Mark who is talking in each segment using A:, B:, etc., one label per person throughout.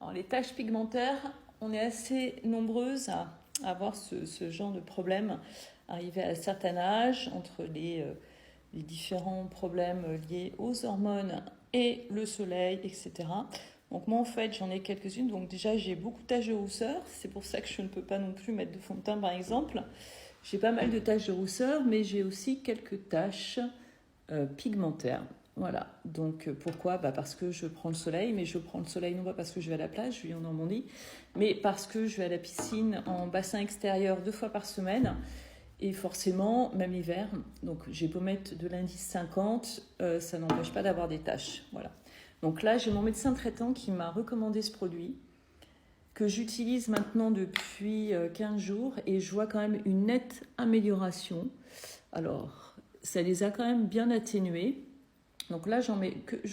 A: Alors, les taches pigmentaires, on est assez nombreuses à avoir ce genre de problème, arrivé à un certain âge, entre les différents problèmes liés aux hormones et le soleil, etc. Donc moi en fait j'en ai quelques-unes, donc déjà j'ai beaucoup de taches de rousseur, c'est pour ça que je ne peux pas non plus mettre de fond de teint par exemple. J'ai pas mal de taches de rousseur, mais j'ai aussi quelques taches pigmentaires. Voilà, donc pourquoi? Parce que je prends le soleil, mais je prends le soleil non pas parce que je vais à la plage, je vis en Normandie, mais parce que je vais à la piscine en bassin extérieur 2 fois par semaine, et forcément, même l'hiver, donc j'ai beau mettre de l'indice 50, ça n'empêche pas d'avoir des taches. Voilà. Donc là, j'ai mon médecin traitant qui m'a recommandé ce produit, que j'utilise maintenant depuis 15 jours, et je vois quand même une nette amélioration. Alors, ça les a quand même bien atténués. Donc là, je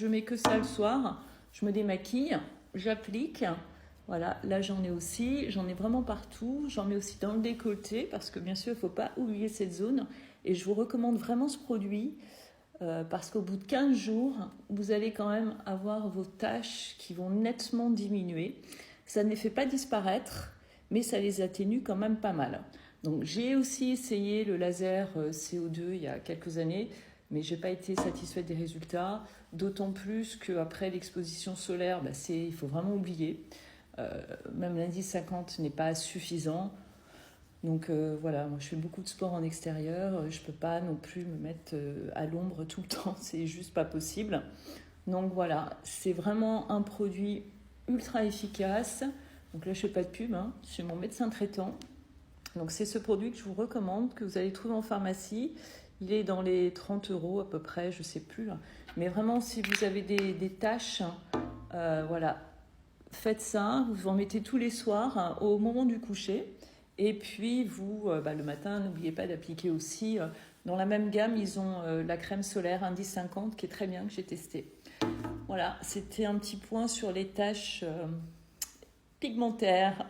A: mets que ça le soir. Je me démaquille, j'applique. Voilà, là j'en ai aussi. J'en ai vraiment partout. J'en mets aussi dans le décolleté parce que bien sûr, il ne faut pas oublier cette zone. Et je vous recommande vraiment ce produit parce qu'au bout de 15 jours, vous allez quand même avoir vos taches qui vont nettement diminuer. Ça ne les fait pas disparaître, mais ça les atténue quand même pas mal. Donc j'ai aussi essayé le laser CO2 il y a quelques années, mais je n'ai pas été satisfaite des résultats, d'autant plus qu'après l'exposition solaire, il faut vraiment oublier. Même l'indice 50 n'est pas suffisant. Donc voilà, moi je fais beaucoup de sport en extérieur, je ne peux pas non plus me mettre à l'ombre tout le temps, c'est juste pas possible. Donc voilà, c'est vraiment un produit ultra efficace. Donc là je fais pas de pub, hein, c'est mon médecin traitant. Donc c'est ce produit que je vous recommande, que vous allez trouver en pharmacie. Il est dans les 30 euros à peu près, je ne sais plus. Mais vraiment, si vous avez des taches, voilà, faites ça. Vous en mettez tous les soirs au moment du coucher. Et puis, vous, le matin, n'oubliez pas d'appliquer aussi. Dans la même gamme, ils ont la crème solaire Indice 50 qui est très bien, que j'ai testée. Voilà, c'était un petit point sur les taches pigmentaires.